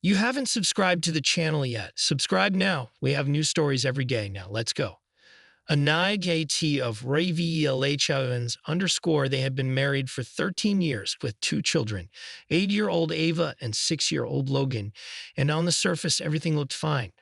You haven't subscribed to the channel yet. Subscribe now. We have new stories every day. Now, let's go. Anai AT of Ravi Owens underscore they have been married for 13 years with 2 children, 8-year-old Ava and 6-year-old Logan, and on the surface, everything looked fine.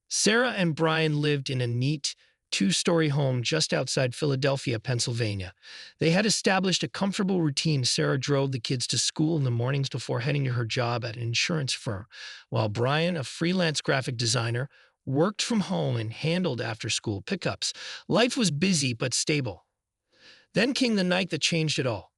Sarah and Brian lived in a neat, 2-story home just outside Philadelphia, Pennsylvania. They had established a comfortable routine. Sarah drove the kids to school in the mornings before heading to her job at an insurance firm, while Brian, a freelance graphic designer, worked from home and handled after-school pickups. Life was busy but stable. Then came the night that changed it all.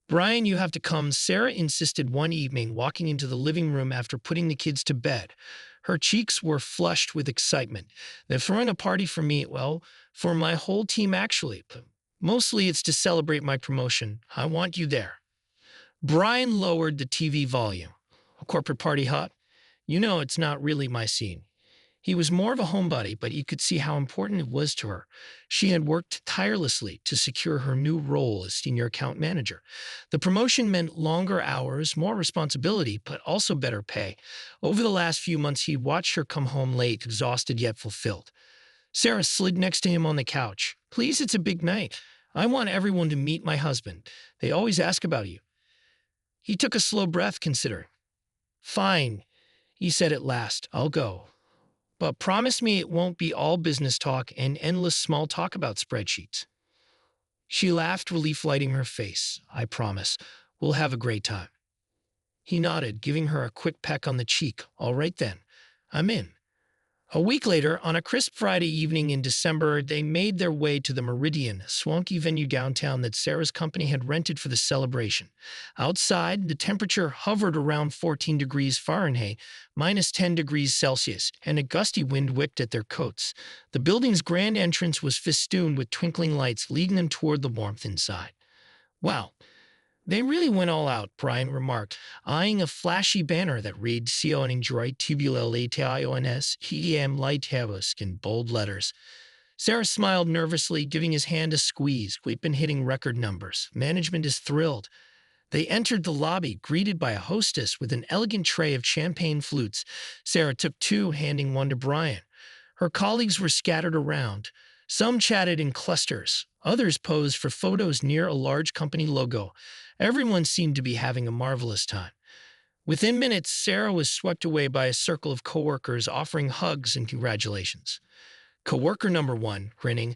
"Brian, you have to come," Sarah insisted one evening, walking into the living room after putting the kids to bed. Her cheeks were flushed with excitement. "They're throwing a party for me, well, for my whole team actually. But mostly it's to celebrate my promotion. I want you there." Brian lowered the TV volume. "A corporate party, hot? You know it's not really my scene." He was more of a homebody, but you could see how important it was to her. She had worked tirelessly to secure her new role as senior account manager. The promotion meant longer hours, more responsibility, but also better pay. Over the last few months, he watched her come home late, exhausted yet fulfilled. Sarah slid next to him on the couch. "Please, it's a big night. I want everyone to meet my husband. They always ask about you." He took a slow breath, considering. "Fine," he said at last. "I'll go. But promise me it won't be all business talk and endless small talk about spreadsheets." She laughed, relief lighting her face. "I promise. We'll have a great time." He nodded, giving her a quick peck on the cheek. "All right then. I'm in." A week later, on a crisp Friday evening in December, they made their way to the Meridian, a swanky venue downtown that Sarah's company had rented for the celebration. Outside, the temperature hovered around 14 degrees Fahrenheit, minus 10 degrees Celsius, and a gusty wind whipped at their coats. The building's grand entrance was festooned with twinkling lights, leading them toward the warmth inside. "Wow, they really went all out," Brian remarked, eyeing a flashy banner that read "Sion Enjoy Tubular Lations Hem Lighthouse" in bold letters. Sarah smiled nervously, giving his hand a squeeze. "We've been hitting record numbers. Management is thrilled." They entered the lobby, greeted by a hostess with an elegant tray of champagne flutes. Sarah took 2, handing one to Brian. Her colleagues were scattered around. Some chatted in clusters. Others posed for photos near a large company logo. Everyone seemed to be having a marvelous time. Within minutes, Sarah was swept away by a circle of coworkers offering hugs and congratulations. Coworker number 1, grinning.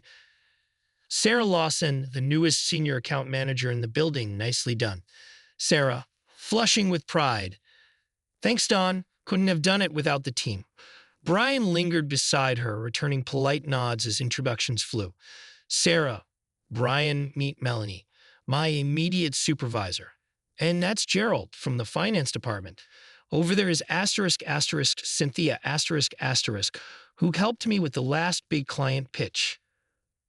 "Sarah Lawson, the newest senior account manager in the building. Nicely done." Sarah, flushing with pride. "Thanks, Don. Couldn't have done it without the team." Brian lingered beside her, returning polite nods as introductions flew. "Sarah, Brian, meet Melanie, my immediate supervisor. And that's Gerald from the finance department. Over there is Cynthia who helped me with the last big client pitch."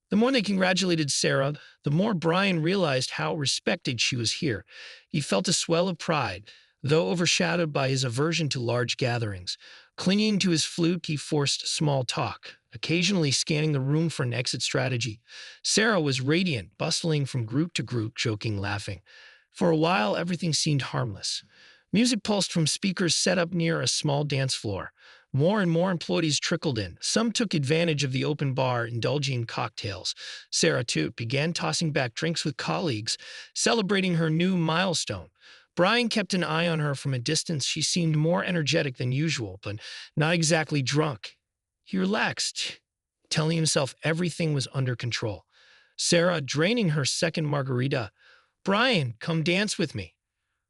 The more they congratulated Sarah, the more Brian realized how respected she was here. He felt a swell of pride, though overshadowed by his aversion to large gatherings. Clinging to his flute, he forced small talk, occasionally scanning the room for an exit strategy. Sarah was radiant, bustling from group to group, joking, laughing. For a while, everything seemed harmless. Music pulsed from speakers set up near a small dance floor. More and more employees trickled in. Some took advantage of the open bar, indulging in cocktails. Sarah, too, began tossing back drinks with colleagues, celebrating her new milestone. Brian kept an eye on her from a distance. She seemed more energetic than usual, but not exactly drunk. He relaxed, telling himself everything was under control. Sarah, draining her second margarita. "Brian, come dance with me."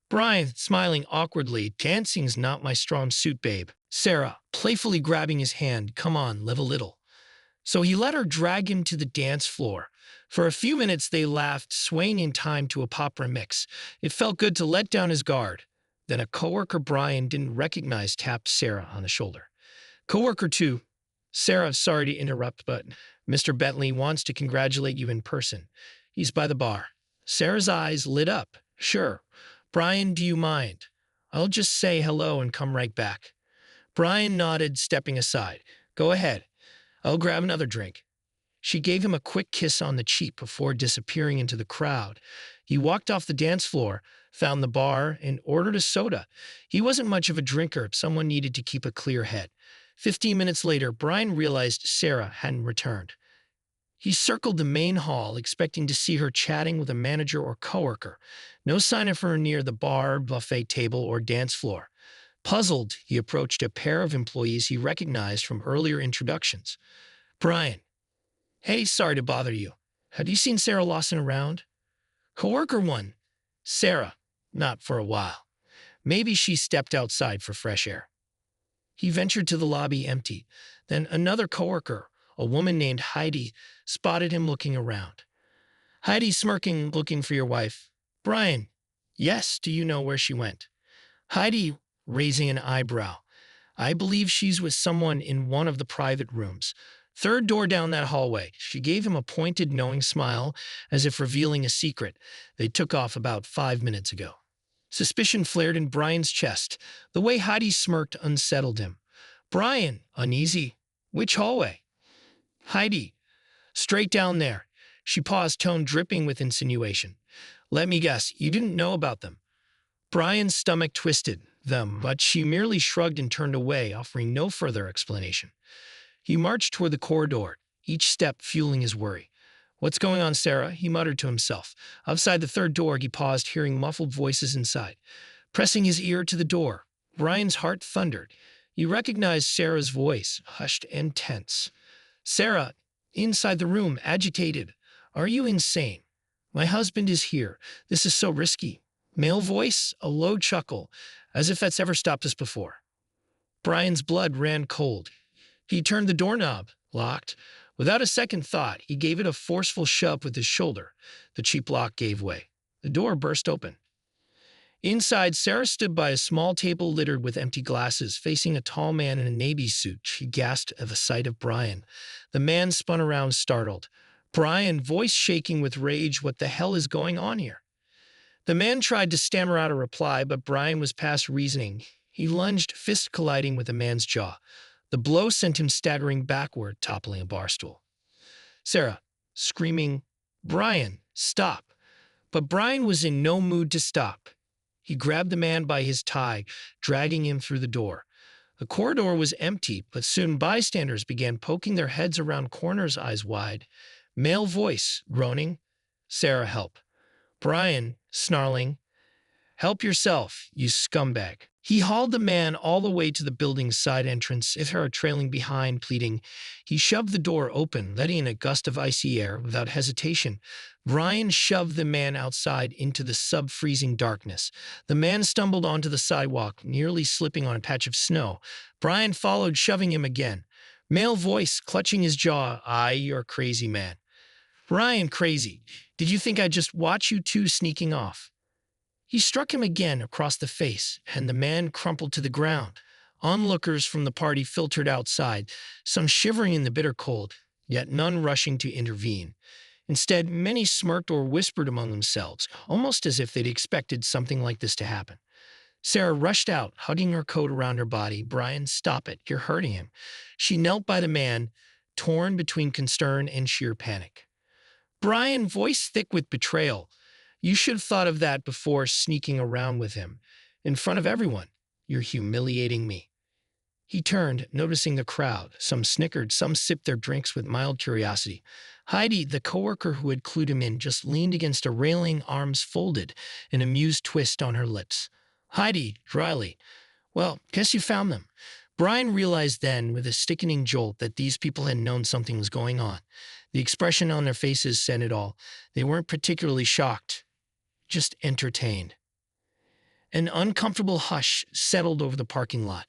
Brian, smiling awkwardly. "Dancing's not my strong suit, babe." Sarah, playfully grabbing his hand. "Come on, live a little." So he let her drag him to the dance floor. For a few minutes they laughed, swaying in time to a pop remix. It felt good to let down his guard. Then a coworker Brian didn't recognize tapped Sarah on the shoulder. Coworker 2, "Sarah, sorry to interrupt, but Mr. Bentley wants to congratulate you in person. He's by the bar." Sarah's eyes lit up. "Sure. Brian, do you mind? I'll just say hello and come right back." Brian nodded, stepping aside. "Go ahead. I'll grab another drink." She gave him a quick kiss on the cheek before disappearing into the crowd. He walked off the dance floor, found the bar, and ordered a soda. He wasn't much of a drinker, but someone needed to keep a clear head. 15 minutes later, Brian realized Sarah hadn't returned. He circled the main hall, expecting to see her chatting with a manager or coworker. No sign of her near the bar, buffet table, or dance floor. Puzzled, he approached a pair of employees he recognized from earlier introductions. Brian, hey, sorry to bother you. Have you seen Sarah Lawson around? Coworker one. Sarah, not for a while. Maybe she stepped outside for fresh air. He ventured to the lobby empty. Then another coworker, a woman named Heidi, spotted him looking around. Heidi smirking, looking for your wife. Brian, yes, do you know where she went? Heidi, raising an eyebrow. I believe she's with someone in one of the private rooms. Third door down that hallway. She gave him a pointed, knowing smile, as if revealing a secret. They took off about 5 minutes ago. Suspicion flared in Brian's chest. The way Heidi smirked unsettled him. Brian, uneasy. Which hallway? Heidi, straight down there. She paused, tone dripping with insinuation. Let me guess, you didn't know about them. Brian's stomach twisted. Them, but she merely shrugged and turned away, offering no further explanation. He marched toward the corridor, each step fueling his worry. What's going on, Sarah? He muttered to himself. Outside the third door, he paused, hearing muffled voices inside. Pressing his ear to the door, Brian's heart thundered. He recognized Sarah's voice, hushed and tense. Sarah, inside the room, agitated. Are you insane? My husband is here. This is so risky. Male voice, a low chuckle, as if that's ever stopped us before. Brian's blood ran cold. He turned the doorknob, locked. Without a second thought, he gave it a forceful shove with his shoulder. The cheap lock gave way. The door burst open. Inside, Sarah stood by a small table littered with empty glasses, facing a tall man in a navy suit. She gasped at the sight of Brian. The man spun around, startled. Brian, voice shaking with rage, what the hell is going on here? The man tried to stammer out a reply, but Brian was past reasoning. He lunged, fist colliding with the man's jaw. The blow sent him staggering backward, toppling a bar stool. Sarah, screaming, Brian, stop. But Brian was in no mood to stop. He grabbed the man by his tie, dragging him through the door. The corridor was empty, but soon bystanders began poking their heads around corners, eyes wide. Male voice, groaning, Sarah, help. Brian, snarling, help yourself, you scumbag. He hauled the man all the way to the building's side entrance, Sarah trailing behind, pleading. He shoved the door open, letting in a gust of icy air without hesitation. Brian shoved the man outside into the sub-freezing darkness. The man stumbled onto the sidewalk, nearly slipping on a patch of snow. Brian followed, shoving him again. Male voice, clutching his jaw, you're a crazy man. Brian, crazy. Did you think I'd just watch you two sneaking off? He struck him again across the face, and the man crumpled to the ground. Onlookers from the party filtered outside, some shivering in the bitter cold, yet none rushing to intervene. Instead, many smirked or whispered among themselves, almost as if they'd expected something like this to happen. Sarah rushed out, hugging her coat around her body. Brian, stop it. You're hurting him. She knelt by the man, torn between concern and sheer panic. Brian, voice thick with betrayal. You should have thought of that before sneaking around with him. In front of everyone. You're humiliating me. He turned, noticing the crowd. Some snickered, some sipped their drinks with mild curiosity. Heidi, the coworker who had clued him in, just leaned against a railing, arms folded, an amused twist on her lips. Heidi, dryly, well, guess you found them. Brian realized then, with a sickening jolt, that these people had known something was going on. The expression on their faces said it all. They weren't particularly shocked, just entertained. An uncomfortable hush settled over the parking lot.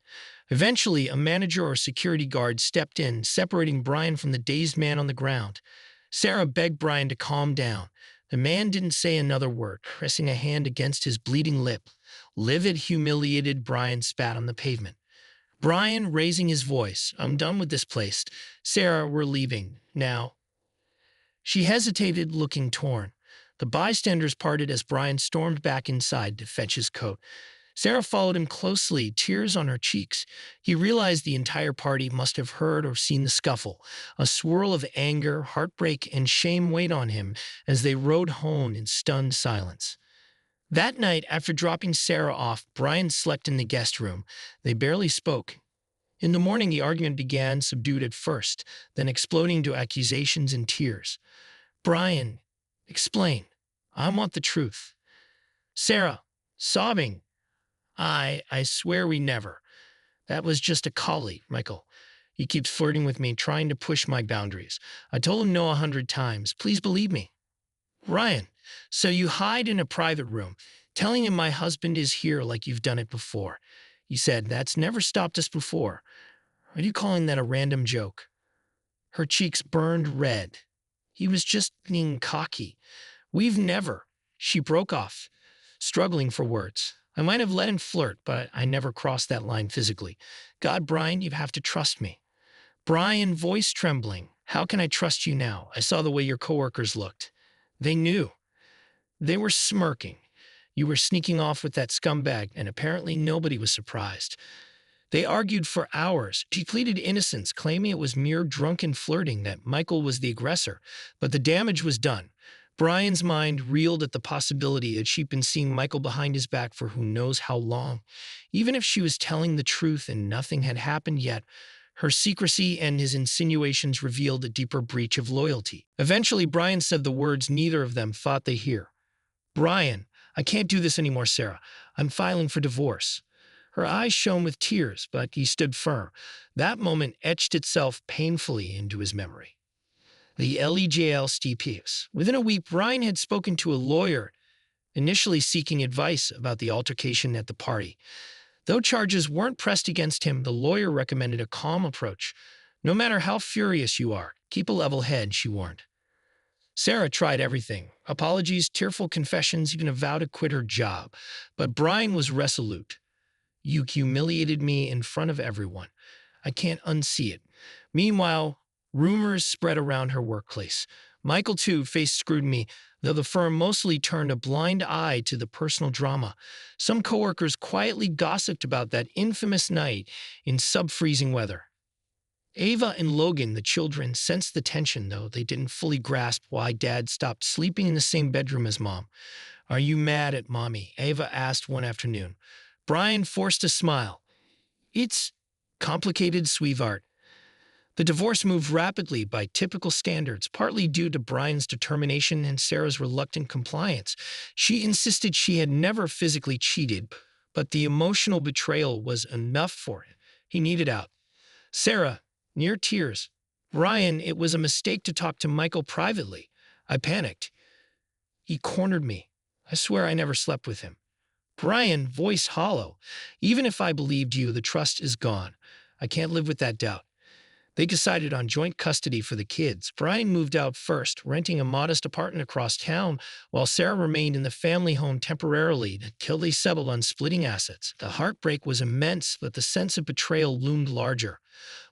Eventually, a manager or security guard stepped in, separating Brian from the dazed man on the ground. Sarah begged Brian to calm down. The man didn't say another word, pressing a hand against his bleeding lip. Livid, humiliated, Brian spat on the pavement. Brian, raising his voice, I'm done with this place. Sarah, we're leaving. Now. She hesitated, looking torn. The bystanders parted as Brian stormed back inside to fetch his coat. Sarah followed him closely, tears on her cheeks. He realized the entire party must have heard or seen the scuffle. A swirl of anger, heartbreak, and shame weighed on him as they rode home in stunned silence. That night, after dropping Sarah off, Brian slept in the guest room. They barely spoke. In the morning, the argument began, subdued at first, then exploding to accusations and tears. Brian, explain. I want the truth. Sarah, sobbing. I swear we never. That was just a colleague, Michael. He keeps flirting with me, trying to push my boundaries. I told him no 100 times. Please believe me. Ryan, so you hide in a private room, telling him my husband is here like you've done it before. He said, that's never stopped us before. Are you calling that a random joke? Her cheeks burned red. He was just being cocky. We've never. She broke off, struggling for words. I might have let him flirt, but I never crossed that line physically. God, Brian, you have to trust me. Brian, voice trembling. How can I trust you now? I saw the way your coworkers looked. They knew. They were smirking. You were sneaking off with that scumbag, and apparently nobody was surprised. They argued for hours. She pleaded innocence, claiming it was mere drunken flirting, that Michael was the aggressor. But the damage was done. Brian's mind reeled at the possibility that she'd been seeing Michael behind his back for who knows how long. Even if she was telling the truth and nothing had happened yet, her secrecy and his insinuations revealed a deeper breach of loyalty. Eventually, Brian said the words neither of them thought they hear. Brian, I can't do this anymore, Sarah. I'm filing for divorce. Her eyes shone with tears, but he stood firm. That moment etched itself painfully into his memory. The LEJL Steepius. Within a week, Brian had spoken to a lawyer, initially seeking advice about the altercation at the party. Though charges weren't pressed against him, the lawyer recommended a calm approach. No matter how furious you are, keep a level head, she warned. Sarah tried everything. Apologies, tearful confessions, even a vow to quit her job. But Brian was resolute. You humiliated me in front of everyone. I can't unsee it. Meanwhile, rumors spread around her workplace. Michael, too, faced scrutiny, though the firm mostly turned a blind eye to the personal drama. Some coworkers quietly gossiped about that infamous night in sub-freezing weather. Ava and Logan, the children, sensed the tension, though they didn't fully grasp why Dad stopped sleeping in the same bedroom as Mom. Are you mad at Mommy? Ava asked one afternoon. Brian forced a smile. It's complicated, sweetheart. The divorce moved rapidly by typical standards, partly due to Brian's determination and Sarah's reluctant compliance. She insisted she had never physically cheated, but the emotional betrayal was enough for him. He needed out. Sarah, near tears. Brian, it was a mistake to talk to Michael privately. I panicked. He cornered me. I swear I never slept with him. Brian, voice hollow. Even if I believed you, the trust is gone. I can't live with that doubt. They decided on joint custody for the kids. Brian moved out first, renting a modest apartment across town, while Sarah remained in the family home temporarily until they settled on splitting assets. The heartbreak was immense, but the sense of betrayal loomed larger.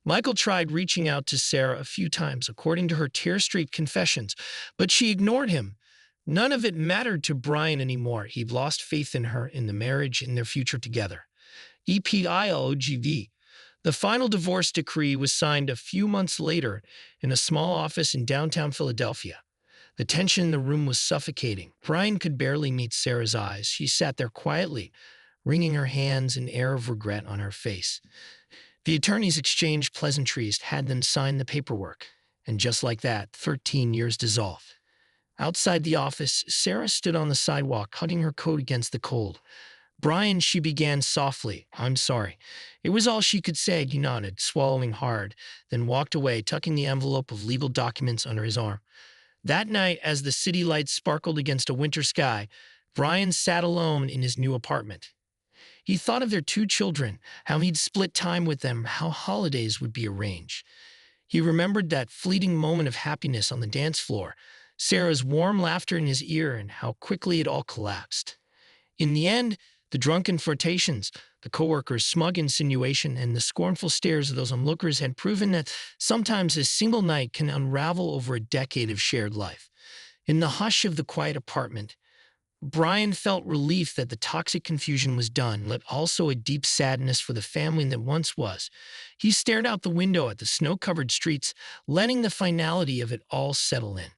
Michael tried reaching out to Sarah a few times, according to her tear-streaked confessions, but she ignored him. None of it mattered to Brian anymore. He'd lost faith in her, in the marriage, in their future together. EPILOGV. The final divorce decree was signed a few months later in a small office in downtown Philadelphia. The tension in the room was suffocating. Brian could barely meet Sarah's eyes. She sat there quietly, wringing her hands, an air of regret on her face. The attorneys exchanged pleasantries, had them sign the paperwork, and just like that, 13 years dissolved. Outside the office, Sarah stood on the sidewalk, hugging her coat against the cold. Brian, she began softly. I'm sorry. It was all she could say. He nodded, swallowing hard, then walked away, tucking the envelope of legal documents under his arm. That night, as the city lights sparkled against a winter sky, Brian sat alone in his new apartment. He thought of their 2 children, how he'd split time with them, how holidays would be arranged. He remembered that fleeting moment of happiness on the dance floor, Sarah's warm laughter in his ear, and how quickly it all collapsed. In the end, the drunken flirtations, the coworkers' smug insinuation, and the scornful stares of those onlookers had proven that sometimes a single night can unravel over a decade of shared life. In the hush of the quiet apartment, Brian felt relief that the toxic confusion was done, but also a deep sadness for the family that once was. He stared out the window at the snow-covered streets, letting the finality of it all settle in.